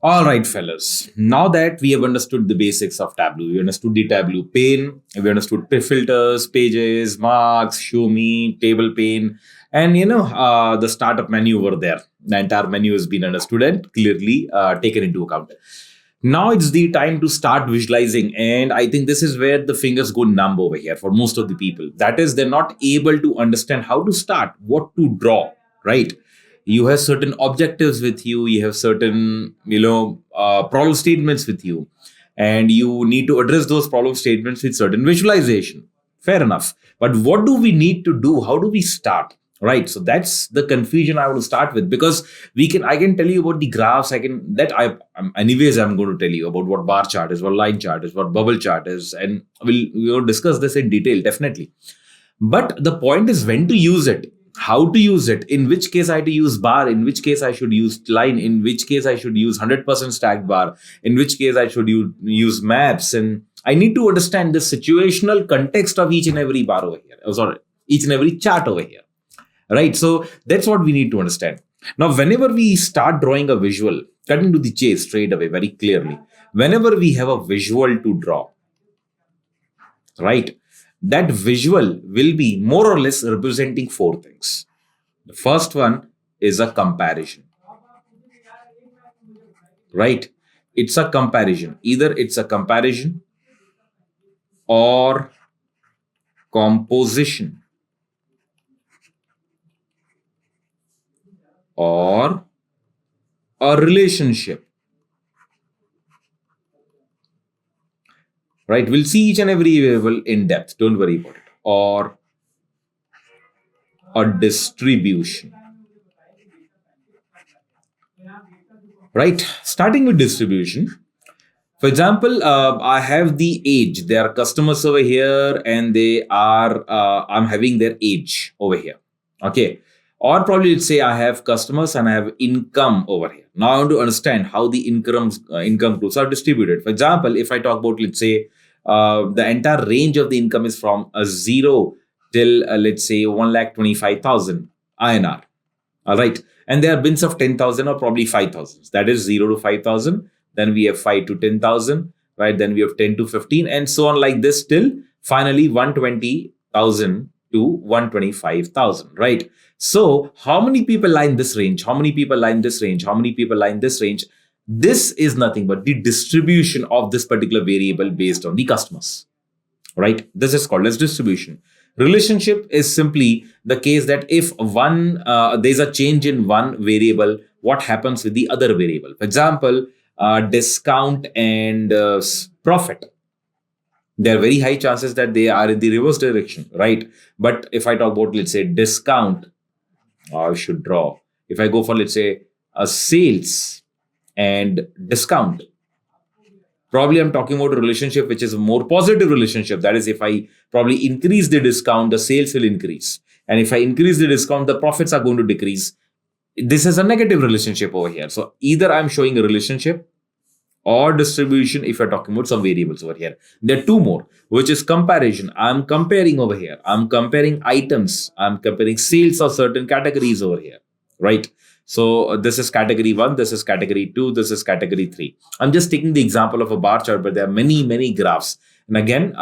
All right, fellas. Now that we have understood the basics of Tableau, we understood the Tableau pane, we understood filters, pages, marks, show me, table pane, and the startup menu over there. The entire menu has been understood and clearly taken into account. Now it's the time to start visualizing, and I think this is where the fingers go numb over here for most of the people. That is, they're not able to understand how to start, what to draw, right? You have certain objectives with you, you have certain problem statements with you, and you need to address those problem statements with certain visualization. Fair enough, but what do we need to do? How do we start? Right, so that's the confusion I want to start with, because I can tell you about the graphs. Anyways, I'm going to tell you about what bar chart is, what line chart is, what bubble chart is, and we'll discuss this in detail, definitely. But the point is when to use it, how to use it, in which case I have to use bar, in which case I should use line, in which case I should use 100% stacked bar, in which case I should use maps. And I need to understand the situational context of each and every bar over here. Sorry, each and every chart over here. Right. So that's what we need to understand. Now, whenever we start drawing a visual, cutting to the chase straight away, very clearly, whenever we have a visual to draw, right, that visual will be more or less representing four things. The first one is a comparison, right? It's a comparison. Either it's a comparison or composition or a relationship, right? We'll see each and every variable in depth. Don't worry about it. Or a distribution, right? Starting with distribution. For example, I have the age. There are customers over here, and I'm having their age over here. Okay. Or probably let's say I have customers and I have income over here. Now I want to understand how the income groups are distributed. For example, if I talk about, let's say, the entire range of the income is from a 0 till let's say 1,25,000 INR. All right. And there are bins of 10,000 or probably 5,000. That is 0 to 5,000. Then we have 5 to 10,000, right? Then we have 10 to 15 and so on like this till finally 120,000 to 125,000, right? So how many people lie in this range? How many people lie in this range? How many people lie in this range? This is nothing but the distribution of this particular variable based on the customers, right? This is called as distribution. Relationship is simply the case that if there's a change in one variable, what happens with the other variable? For example, discount and profit. There are very high chances that they are in the reverse direction, right? But if I talk about, let's say, discount, I should draw. If I go for, let's say, a sales and discount, probably I'm talking about a relationship which is a more positive relationship. That is, if I probably increase the discount, the sales will increase. And if I increase the discount, the profits are going to decrease. This is a negative relationship over here. So either I'm showing a relationship or distribution if you're talking about some variables over here. There are two more, which is comparison. I'm comparing over here. I'm comparing items. I'm comparing sales of certain categories over here, right? So this is category 1, this is category 2, this is category 3. I'm just taking the example of a bar chart, but there are many, many graphs. And again,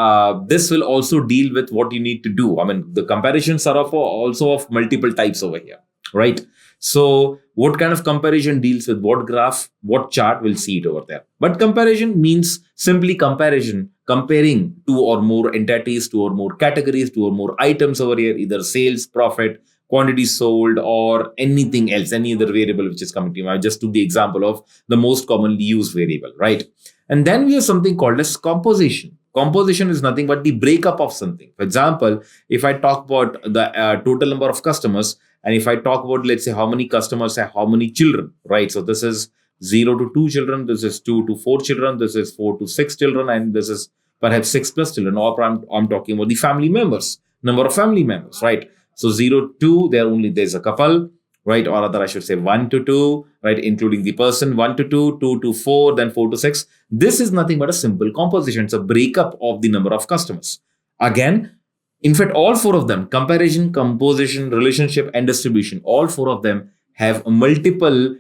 this will also deal with what you need to do. I mean, the comparisons are also of multiple types over here, right? So what kind of comparison deals with what graph, what chart, we'll see it over there. But comparison means simply comparison, comparing two or more entities, two or more categories, two or more items over here, either sales, profit, quantity sold, or anything else, any other variable which is coming to you. I just took the example of the most commonly used variable, right? And then we have something called as composition. Composition is nothing but the breakup of something. For example, if I talk about the total number of customers, and if I talk about, let's say, how many customers have how many children, right? So this is 0 to 2 children, this is 2 to 4 children, this is 4 to 6 children, and this is perhaps 6 plus children. Or I'm talking about the family members, number of family members, right? So 0 to 2, there's a couple, right? Or rather, I should say 1 to 2, right? Including the person, 1 to 2, 2 to 4, then 4 to 6. This is nothing but a simple composition. It's a breakup of the number of customers. Again, in fact, all four of them, comparison, composition, relationship, and distribution, all four of them have multiple,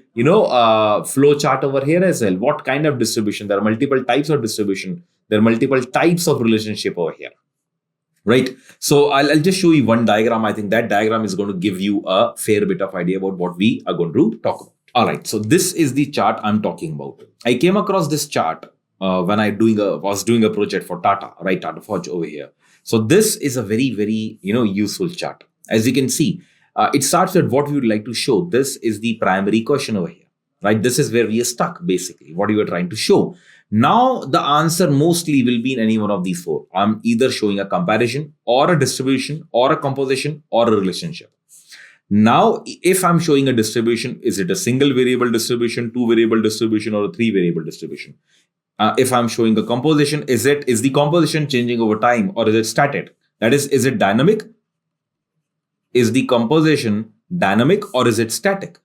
flow chart over here as well. What kind of distribution? There are multiple types of distribution. There are multiple types of relationship over here. Right. So I'll just show you one diagram. I think that diagram is going to give you a fair bit of idea about what we are going to talk about. All right. So this is the chart I'm talking about. I came across this chart when I was doing a project for Tata, right? Tata Forge over here. So this is a very, very, useful chart. As you can see, it starts with what we would like to show. This is the primary question over here, right? This is where we are stuck, basically, what you are trying to show. Now, the answer mostly will be in any one of these four. I'm either showing a comparison or a distribution or a composition or a relationship. Now, if I'm showing a distribution, is it a single variable distribution, two variable distribution, or a three variable distribution? If I'm showing a composition, is the composition changing over time or is it static? That is it dynamic? Is the composition dynamic or is it static?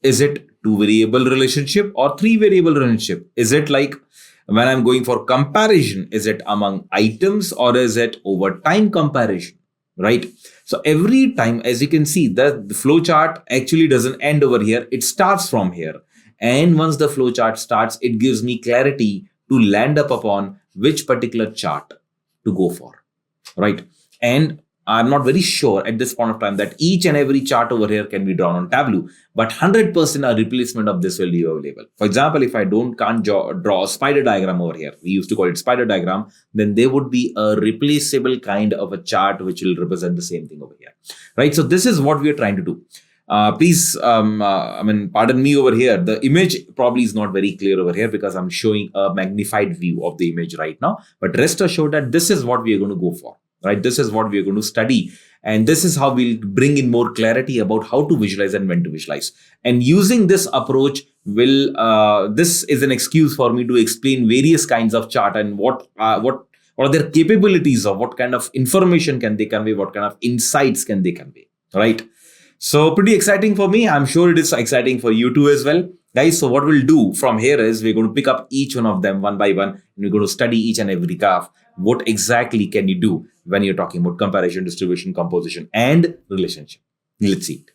Is it two variable relationship or three variable relationship? Is it like when I'm going for comparison, is it among items or is it over time comparison? Right? So every time, as you can see, the flow chart actually doesn't end over here. It starts from here. And once the flow chart starts, it gives me clarity to land up upon which particular chart to go for. Right? And I'm not very sure at this point of time that each and every chart over here can be drawn on Tableau, but 100% a replacement of this will be available. For example, if I can't draw a spider diagram over here, we used to call it spider diagram, then there would be a replaceable kind of a chart which will represent the same thing over here, right? So this is what we are trying to do. Please, pardon me over here. The image probably is not very clear over here because I'm showing a magnified view of the image right now, but rest assured that this is what we are going to go for. Right, this is what we are going to study, and this is how we'll bring in more clarity about how to visualize and when to visualize. And using this approach, this is an excuse for me to explain various kinds of chart and what are their capabilities of what kind of information can they convey, what kind of insights can they convey. Right. So pretty exciting for me. I'm sure it is exciting for you too as well. Guys, so what we'll do from here is we're going to pick up each one of them one by one, and we're going to study each and every graph. What exactly can you do when you're talking about comparison, distribution, composition, and relationship? Let's see it.